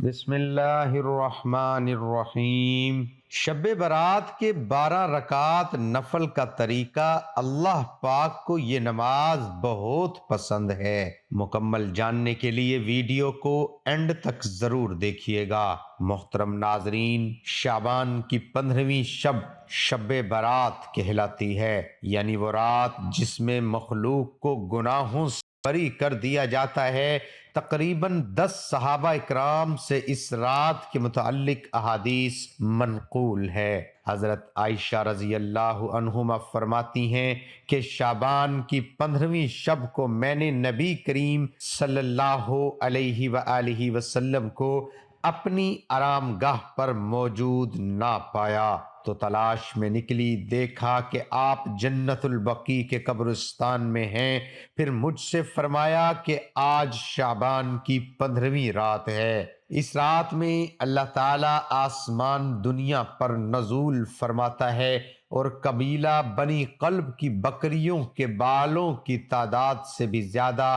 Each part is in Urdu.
بسم اللہ الرحمن الرحیم۔ شب برات کے 12 رکعات نفل کا طریقہ، اللہ پاک کو یہ نماز بہت پسند ہے۔ مکمل جاننے کے لیے ویڈیو کو اینڈ تک ضرور دیکھیے گا۔ محترم ناظرین، شعبان کی 15ویں شب شب برات کہلاتی ہے، یعنی وہ رات جس میں مخلوق کو گناہوں سے بری کر دیا جاتا ہے۔ تقریباً 10 صحابہ اکرام سے اس رات کے متعلق احادیث منقول ہے۔ حضرت عائشہ رضی اللہ عنہما فرماتی ہیں کہ شعبان کی 15ویں شب کو میں نے نبی کریم صلی اللہ علیہ وآلہ وسلم کو اپنی آرام گاہ پر موجود نہ پایا تو تلاش میں نکلی، دیکھا کہ آپ جنت البقیع کے قبرستان میں ہیں۔ پھر مجھ سے فرمایا کہ آج شعبان کی 15ویں رات ہے۔ اس رات میں اللہ تعالیٰ آسمان دنیا پر نزول فرماتا ہے اور قبیلہ بنی قلب کی بکریوں کے بالوں کی تعداد سے بھی زیادہ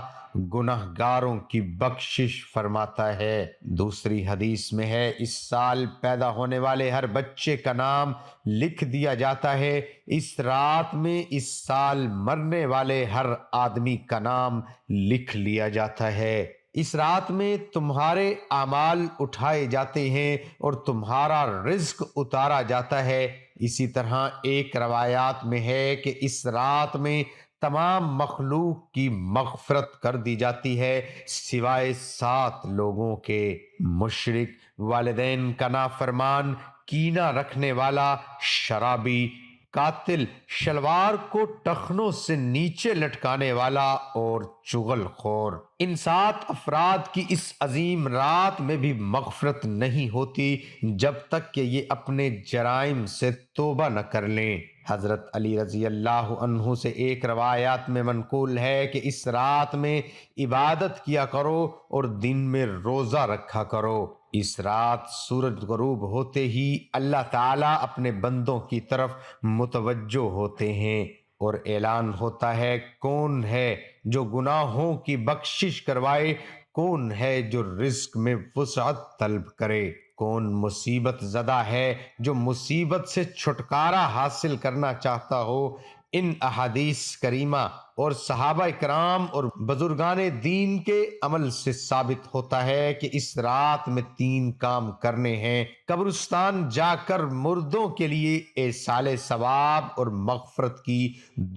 گنہگاروں کی بخشش فرماتا ہے۔ دوسری حدیث میں ہے، اس سال پیدا ہونے والے ہر بچے کا نام لکھ دیا جاتا ہے۔ اس رات میں اس سال مرنے والے ہر آدمی کا نام لکھ لیا جاتا ہے۔ اس رات میں تمہارے اعمال اٹھائے جاتے ہیں اور تمہارا رزق اتارا جاتا ہے۔ اسی طرح ایک روایات میں ہے کہ اس رات میں تمام مخلوق کی مغفرت کر دی جاتی ہے سوائے 7 لوگوں کے: مشرک، والدین کا نافرمان، کینہ رکھنے والا، شرابی، قاتل، شلوار کو ٹخنوں سے نیچے لٹکانے والا اور چغل خور۔ ان 7 افراد کی اس عظیم رات میں بھی مغفرت نہیں ہوتی جب تک کہ یہ اپنے جرائم سے توبہ نہ کر لیں۔ حضرت علی رضی اللہ عنہ سے ایک روایات میں منقول ہے کہ اس رات میں عبادت کیا کرو اور دن میں روزہ رکھا کرو۔ اس رات سورج غروب ہوتے ہی اللہ تعالیٰ اپنے بندوں کی طرف متوجہ ہوتے ہیں اور اعلان ہوتا ہے، کون ہے جو گناہوں کی بخشش کروائے، کون ہے جو رزق میں وسعت طلب کرے، کون مصیبت زدہ ہے جو مصیبت سے چھٹکارا حاصل کرنا چاہتا ہو۔ ان احادیث کریمہ اور صحابہ کرام اور بزرگان دین کے عمل سے ثابت ہوتا ہے کہ اس رات میں 3 کام کرنے ہیں۔ قبرستان جا کر مردوں کے لیے ایصال ثواب اور مغفرت کی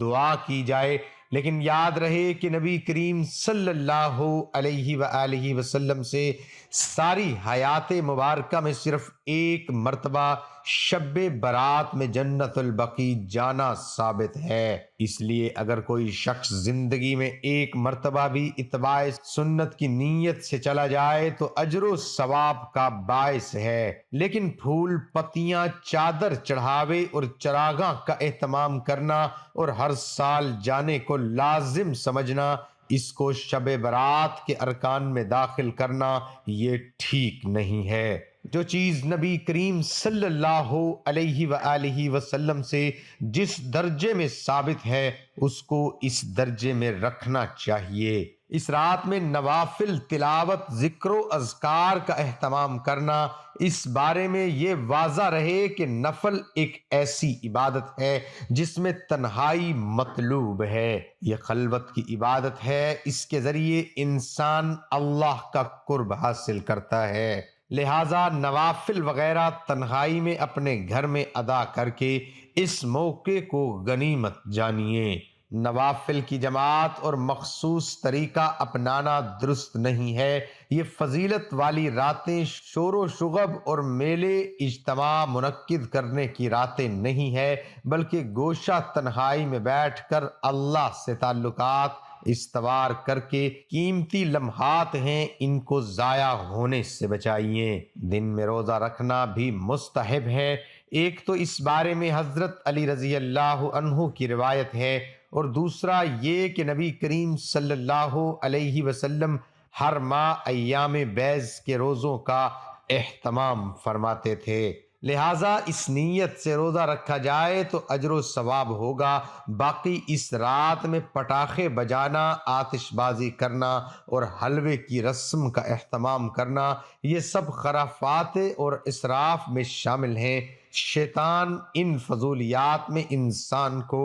دعا کی جائے، لیکن یاد رہے کہ نبی کریم صلی اللہ علیہ وآلہ وسلم سے ساری حیات مبارکہ میں صرف ایک مرتبہ شب برات میں جنت البقیع جانا ثابت ہے۔ اس لیے اگر کوئی شخص زندگی میں ایک مرتبہ بھی اتباع سنت کی نیت سے چلا جائے تو اجر و ثواب کا باعث ہے، لیکن پھول پتیاں، چادر چڑھاوے اور چراغاں کا اہتمام کرنا اور ہر سال جانے کو لازم سمجھنا، اس کو شب برات کے ارکان میں داخل کرنا، یہ ٹھیک نہیں ہے۔ جو چیز نبی کریم صلی اللہ علیہ وآلہ وسلم سے جس درجے میں ثابت ہے اس کو اس درجے میں رکھنا چاہیے۔ اس رات میں نوافل تلاوت، ذکر و اذکار کا اہتمام کرنا۔ اس بارے میں یہ واضح رہے کہ نفل ایک ایسی عبادت ہے جس میں تنہائی مطلوب ہے، یہ خلوت کی عبادت ہے، اس کے ذریعے انسان اللہ کا قرب حاصل کرتا ہے۔ لہٰذا نوافل وغیرہ تنہائی میں اپنے گھر میں ادا کر کے اس موقع کو غنیمت جانیے۔ نوافل کی جماعت اور مخصوص طریقہ اپنانا درست نہیں ہے۔ یہ فضیلت والی راتیں شور و شغب اور میلے اجتماع منعقد کرنے کی راتیں نہیں ہے، بلکہ گوشہ تنہائی میں بیٹھ کر اللہ سے تعلقات استوار کر کے قیمتی لمحات ہیں، ان کو ضائع ہونے سے بچائیے۔ دن میں روزہ رکھنا بھی مستحب ہے۔ ایک تو اس بارے میں حضرت علی رضی اللہ عنہ کی روایت ہے اور دوسرا یہ کہ نبی کریم صلی اللہ علیہ وسلم ہر ماہ ایام بیض کے روزوں کا اہتمام فرماتے تھے۔ لہٰذا اس نیت سے روزہ رکھا جائے تو اجر و ثواب ہوگا۔ باقی اس رات میں پٹاخے بجانا، آتش بازی کرنا اور حلوے کی رسم کا اہتمام کرنا، یہ سب خرافات اور اسراف میں شامل ہیں۔ شیطان ان فضولیات میں انسان کو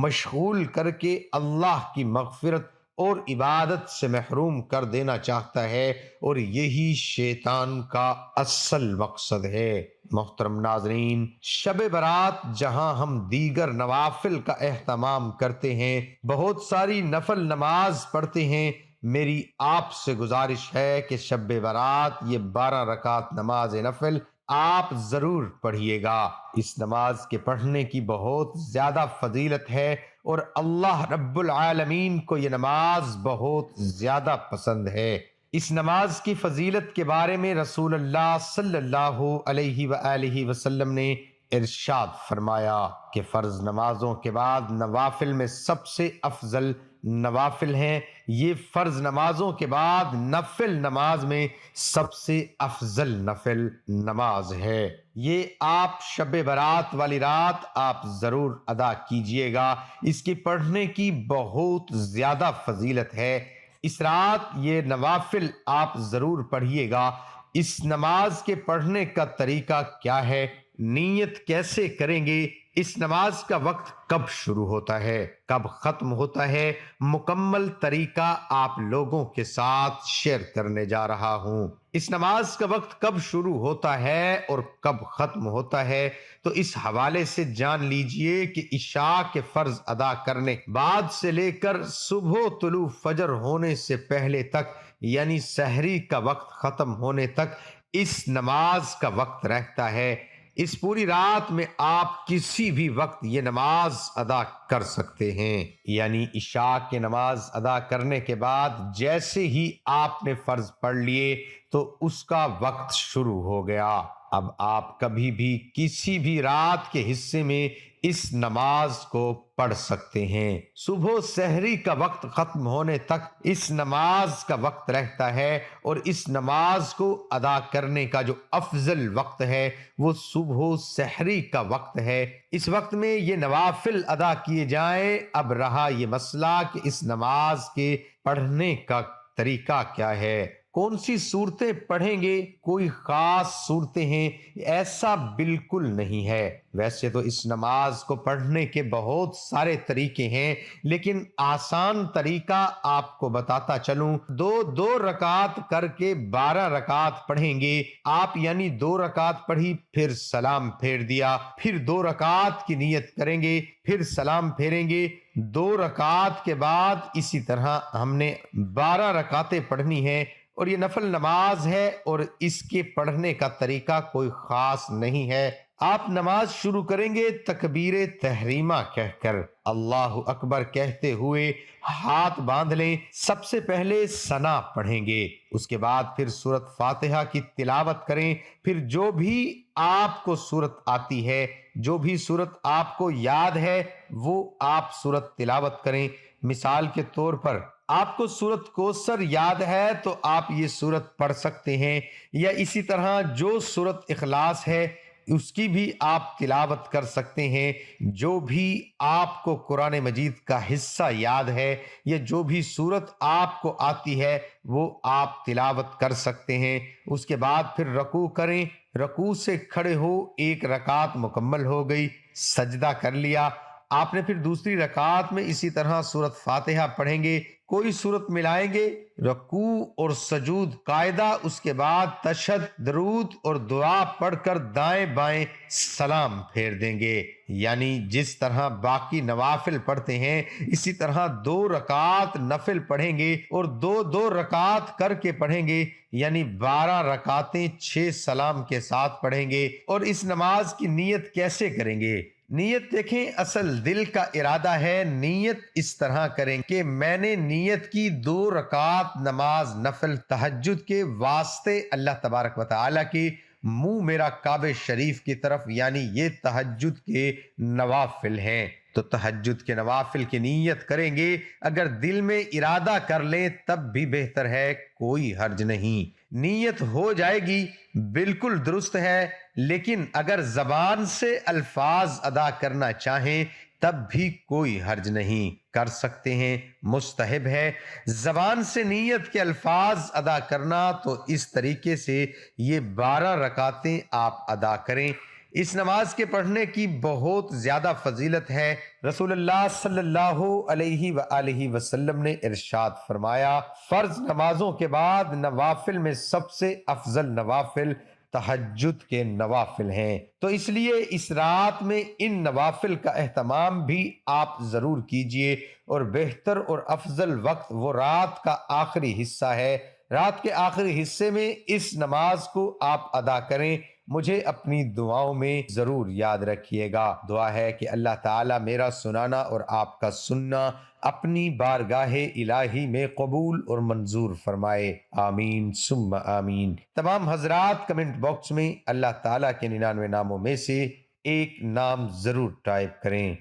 مشغول کر کے اللہ کی مغفرت اور عبادت سے محروم کر دینا چاہتا ہے، اور یہی شیطان کا اصل مقصد ہے۔ محترم ناظرین، شب برات جہاں ہم دیگر نوافل کا اہتمام کرتے ہیں، بہت ساری نفل نماز پڑھتے ہیں، میری آپ سے گزارش ہے کہ شب برات یہ 12 رکعت نماز نفل آپ ضرور پڑھیے گا۔ اس نماز کے پڑھنے کی بہت زیادہ فضیلت ہے، اور اللہ رب العالمین کو یہ نماز بہت زیادہ پسند ہے۔ اس نماز کی فضیلت کے بارے میں رسول اللہ صلی اللہ علیہ وآلہ وسلم نے ارشاد فرمایا کہ فرض نمازوں کے بعد نوافل میں سب سے افضل نوافل ہیں۔ یہ فرض نمازوں کے بعد نفل نماز میں سب سے افضل نفل نماز ہے۔ یہ آپ شب برات والی رات آپ ضرور ادا کیجئے گا، اس کی پڑھنے کی بہت زیادہ فضیلت ہے۔ اس رات یہ نوافل آپ ضرور پڑھیے گا۔ اس نماز کے پڑھنے کا طریقہ کیا ہے، نیت کیسے کریں گے، اس نماز کا وقت کب شروع ہوتا ہے، کب ختم ہوتا ہے، مکمل طریقہ آپ لوگوں کے ساتھ شیئر کرنے جا رہا ہوں۔ اس نماز کا وقت کب شروع ہوتا ہے اور کب ختم ہوتا ہے، تو اس حوالے سے جان لیجئے کہ عشاء کے فرض ادا کرنے بعد سے لے کر صبح طلوع فجر ہونے سے پہلے تک، یعنی سحری کا وقت ختم ہونے تک اس نماز کا وقت رہتا ہے۔ اس پوری رات میں آپ کسی بھی وقت یہ نماز ادا کر سکتے ہیں، یعنی عشاء کی نماز ادا کرنے کے بعد جیسے ہی آپ نے فرض پڑھ لیے تو اس کا وقت شروع ہو گیا۔ اب آپ کبھی بھی کسی بھی رات کے حصے میں اس نماز کو پڑھ سکتے ہیں۔ صبح سحری کا وقت ختم ہونے تک اس نماز کا وقت رہتا ہے، اور اس نماز کو ادا کرنے کا جو افضل وقت ہے وہ صبح سحری کا وقت ہے۔ اس وقت میں یہ نوافل ادا کیے جائیں۔ اب رہا یہ مسئلہ کہ اس نماز کے پڑھنے کا طریقہ کیا ہے، کون سی صورتیں پڑھیں گے، کوئی خاص صورتیں ہیں، ایسا بالکل نہیں ہے۔ ویسے تو اس نماز کو پڑھنے کے بہت سارے طریقے ہیں، لیکن آسان طریقہ آپ کو بتاتا چلوں۔ دو رکعت کر کے 12 رکعت پڑھیں گے آپ، یعنی 2 رکعت پڑھی پھر سلام پھیر دیا، پھر 2 رکعت کی نیت کریں گے، پھر سلام پھیریں گے، 2 رکعت کے بعد اسی طرح ہم نے 12 رکعتیں پڑھنی ہیں، اور یہ نفل نماز ہے، اور اس کے پڑھنے کا طریقہ کوئی خاص نہیں ہے۔ آپ نماز شروع کریں گے تکبیر تحریمہ کہہ کر، اللہ اکبر کہتے ہوئے ہاتھ باندھ لیں۔ سب سے پہلے ثنا پڑھیں گے، اس کے بعد پھر سورۃ فاتحہ کی تلاوت کریں، پھر جو بھی آپ کو سورت آتی ہے، جو بھی سورت آپ کو یاد ہے وہ آپ سورت تلاوت کریں۔ مثال کے طور پر آپ کو سورت کوثر یاد ہے تو آپ یہ سورت پڑھ سکتے ہیں، یا اسی طرح جو سورت اخلاص ہے اس کی بھی آپ تلاوت کر سکتے ہیں۔ جو بھی آپ کو قرآن مجید کا حصہ یاد ہے یا جو بھی سورت آپ کو آتی ہے وہ آپ تلاوت کر سکتے ہیں۔ اس کے بعد پھر رکوع کریں، رکوع سے کھڑے ہو، 1 رکعت مکمل ہو گئی، سجدہ کر لیا۔ آپ نے پھر دوسری رکعت میں اسی طرح سورۃ فاتحہ پڑھیں گے، کوئی سورت ملائیں گے، رکوع اور سجود قاعدہ، اس کے بعد تشہد، درود اور دعا پڑھ کر دائیں بائیں سلام پھیر دیں گے، یعنی جس طرح باقی نوافل پڑھتے ہیں اسی طرح 2 رکعت نفل پڑھیں گے، اور 2 رکعت کر کے پڑھیں گے، یعنی 12 رکعتیں 6 سلام کے ساتھ پڑھیں گے۔ اور اس نماز کی نیت کیسے کریں گے؟ نیت دیکھیں، اصل دل کا ارادہ ہے۔ نیت اس طرح کریں کہ میں نے نیت کی 2 رکعت نماز نفل تہجد کے واسطے اللہ تبارک و تعالیٰ کے منہ میرا کعبہ شریف کی طرف، یعنی یہ تہجد کے نوافل ہیں۔ تو تہجد کے نوافل کی نیت کریں گے، اگر دل میں ارادہ کر لیں تب بھی بہتر ہے، کوئی حرج نہیں۔ نیت ہو جائے گی بالکل درست ہے، لیکن اگر زبان سے الفاظ ادا کرنا چاہیں تب بھی کوئی حرج نہیں، کر سکتے ہیں، مستحب ہے۔ زبان سے نیت کے الفاظ ادا کرنا تو اس طریقے سے یہ 12 رکعتیں آپ ادا کریں۔ اس نماز کے پڑھنے کی بہت زیادہ فضیلت ہے۔ رسول اللہ صلی اللہ علیہ وآلہ وسلم نے ارشاد فرمایا، فرض نمازوں کے بعد نوافل میں سب سے افضل نوافل تہجد کے نوافل ہیں، تو اس لیے اس رات میں ان نوافل کا اہتمام بھی آپ ضرور کیجئے، اور بہتر اور افضل وقت وہ رات کا آخری حصہ ہے۔ رات کے آخری حصے میں اس نماز کو آپ ادا کریں۔ مجھے اپنی دعاؤں میں ضرور یاد رکھیے گا۔ دعا ہے کہ اللہ تعالیٰ میرا سنانا اور آپ کا سننا اپنی بارگاہ الہی میں قبول اور منظور فرمائے، آمین ثم آمین۔ تمام حضرات کمنٹ باکس میں اللہ تعالیٰ کے 99 ناموں میں سے ایک نام ضرور ٹائپ کریں۔